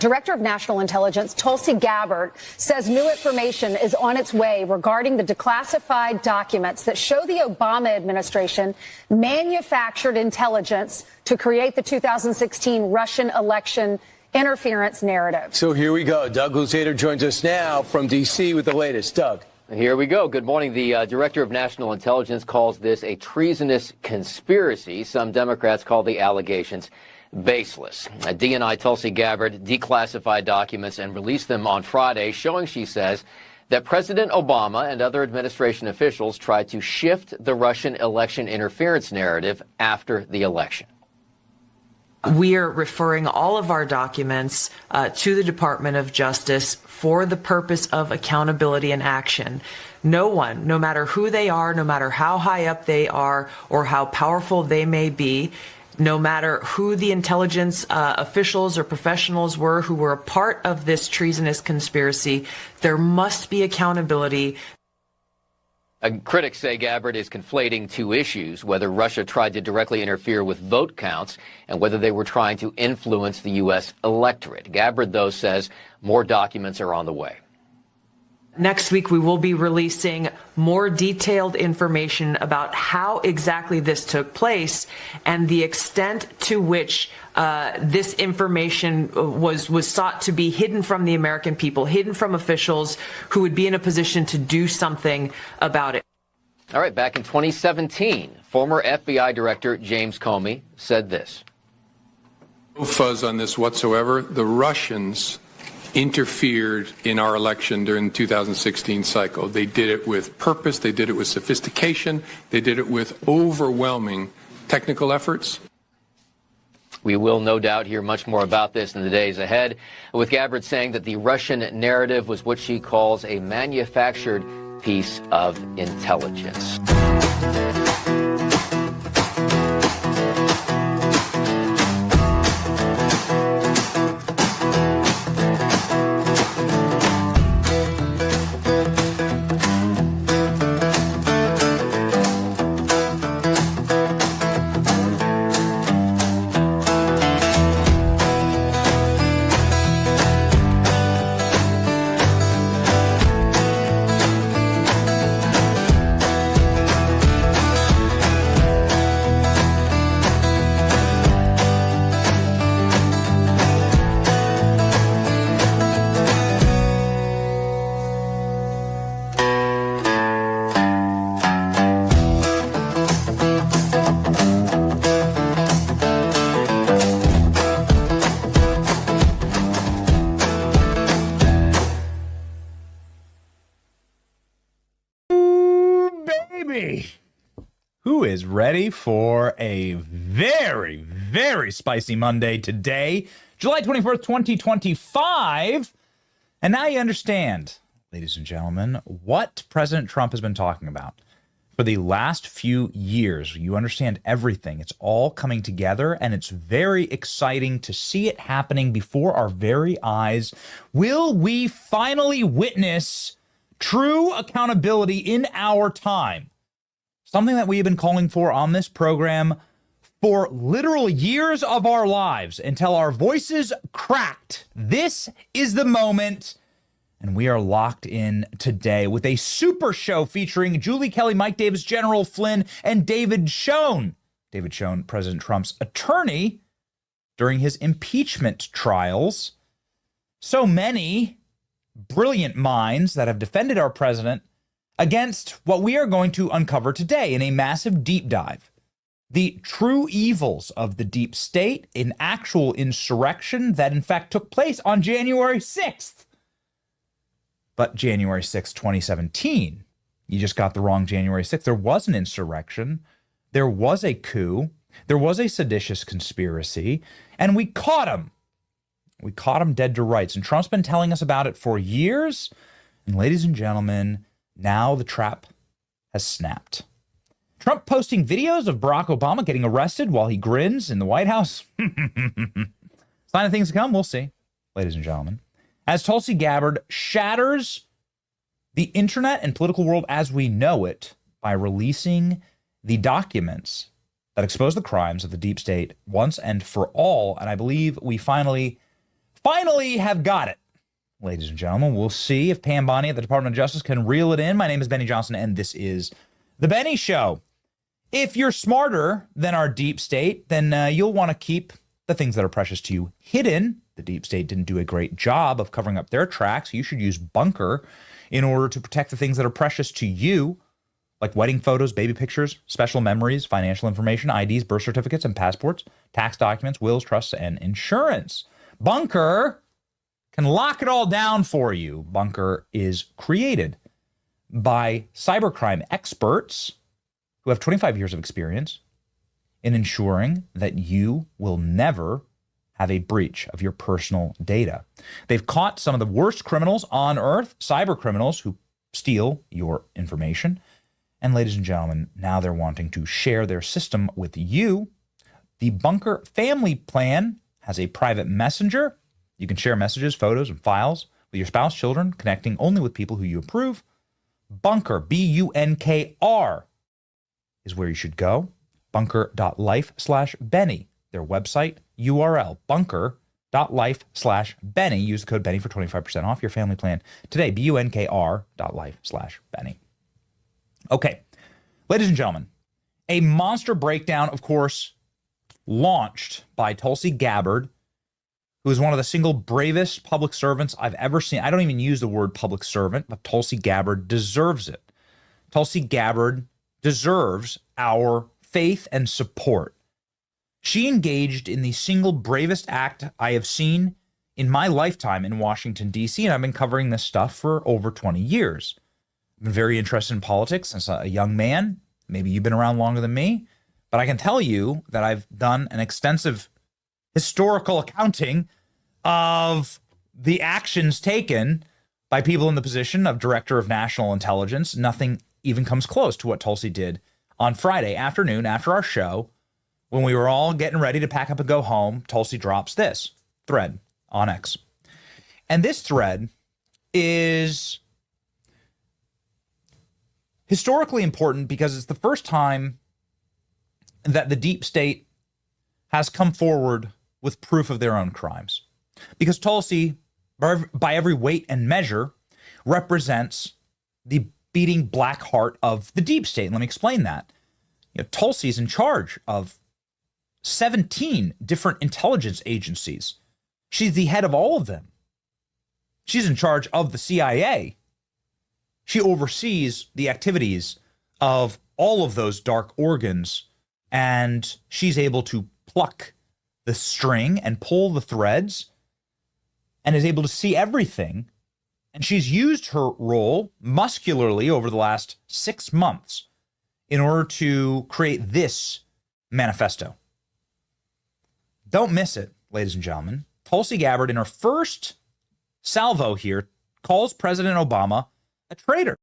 Director of National Intelligence Tulsi Gabbard says new information is on its way regarding the declassified documents that show the Obama administration manufactured intelligence to create the 2016 Russian election interference narrative. So here we go. Doug Luzader joins us now from D.C. with the latest. Doug. Here we go. Good morning. The Director of National Intelligence calls this a treasonous conspiracy. Some Democrats call the allegations baseless. DNI Tulsi Gabbard declassified documents and released them on Friday, showing, she says, that President Obama and other administration officials tried to shift the Russian election interference narrative after the election. We are referring all of our documents to the Department of Justice for the purpose of accountability and action. No one, no matter who they are, no matter how high up they are or how powerful they may be, no matter who the intelligence officials or professionals were who were a part of this treasonous conspiracy, there must be accountability. Critics say Gabbard is conflating two issues, whether Russia tried to directly interfere with vote counts and whether they were trying to influence the U.S. electorate. Gabbard, though, says more documents are on the way. Next week, we will be releasing more detailed information about how exactly this took place and the extent to which this information was sought to be hidden from the American people, hidden from officials who would be in a position to do something about it. All right, back in 2017, former FBI Director James Comey said this. No fuzz on this whatsoever. The Russians interfered in our election during the 2016 cycle. They did it with purpose. They did it with sophistication. They did it with overwhelming technical efforts. We will no doubt hear much more about this in the days ahead, with Gabbard saying that the Russian narrative was what she calls a manufactured piece of intelligence. Who is ready for a very, very spicy Monday today, July 24th, 2025? And now you understand, ladies and gentlemen, what President Trump has been talking about for the last few years. You understand everything. It's all coming together, and it's very exciting to see it happening before our very eyes. Will we finally witness true accountability in our time? Something that we have been calling for on this program for literal years of our lives until our voices cracked. This is the moment, and we are locked in today with a super show featuring Julie Kelly, Mike Davis, General Flynn, and David Schoen. David Schoen, President Trump's attorney during his impeachment trials. So many brilliant minds that have defended our president against what we are going to uncover today in a massive deep dive. The true evils of the deep state, an actual insurrection that in fact took place on January 6th. But January 6th, 2017, you just got the wrong January 6th. There was an insurrection. There was a coup. There was a seditious conspiracy. And we caught him. We caught him dead to rights. And Trump's been telling us about it for years. And ladies and gentlemen, now the trap has snapped. Trump posting videos of Barack Obama getting arrested while he grins in the White House. Sign of things to come, we'll see, ladies and gentlemen. As Tulsi Gabbard shatters the internet and political world as we know it by releasing the documents that expose the crimes of the deep state once and for all. And I believe we finally finally have got it. Ladies and gentlemen, we'll see if Pam Bondi at the Department of Justice can reel it in. My name is Benny Johnson, and this is The Benny Show. If you're smarter than our deep state, then you'll want to keep the things that are precious to you hidden. The deep state didn't do a great job of covering up their tracks. You should use Bunker in order to protect the things that are precious to you, like wedding photos, baby pictures, special memories, financial information, IDs, birth certificates, and passports, tax documents, wills, trusts, and insurance. Bunker can lock it all down for you. Bunker is created by cybercrime experts who have 25 years of experience in ensuring that you will never have a breach of your personal data. They've caught some of the worst criminals on earth, cyber criminals who steal your information. And ladies and gentlemen, now they're wanting to share their system with you. The Bunker Family Plan has a private messenger. You can share messages, photos, and files with your spouse, children, connecting only with people who you approve. Bunker, B-U-N-K-R, is where you should go. Bunker.life/Benny. Their website URL, bunker.life/Benny. Use the code Benny for 25% off your family plan today. BUNKR.life/Benny. Okay, ladies and gentlemen, a monster breakdown, of course, launched by Tulsi Gabbard, who is one of the single bravest public servants I've ever seen. I don't even use the word public servant, but Tulsi Gabbard deserves it. Tulsi Gabbard deserves our faith and support. She engaged in the single bravest act I have seen in my lifetime in Washington, D.C., and I've been covering this stuff for over 20 years. I've been very interested in politics since a young man. Maybe you've been around longer than me, but I can tell you that I've done an extensive historical accounting of the actions taken by people in the position of Director of National Intelligence. Nothing even comes close to what Tulsi did on Friday afternoon after our show. When we were all getting ready to pack up and go home, Tulsi drops this thread on X. And this thread is historically important because it's the first time that the deep state has come forward with proof of their own crimes. Because Tulsi, by every weight and measure, represents the beating black heart of the deep state. And let me explain that. Tulsi is in charge of 17 different intelligence agencies. She's the head of all of them. She's in charge of the CIA. She oversees the activities of all of those dark organs, and she's able to pluck the string and pull the threads and is able to see everything. And she's used her role muscularly over the last 6 months in order to create this manifesto. Don't miss it, ladies and gentlemen. Tulsi Gabbard, in her first salvo here, calls President Obama a traitor.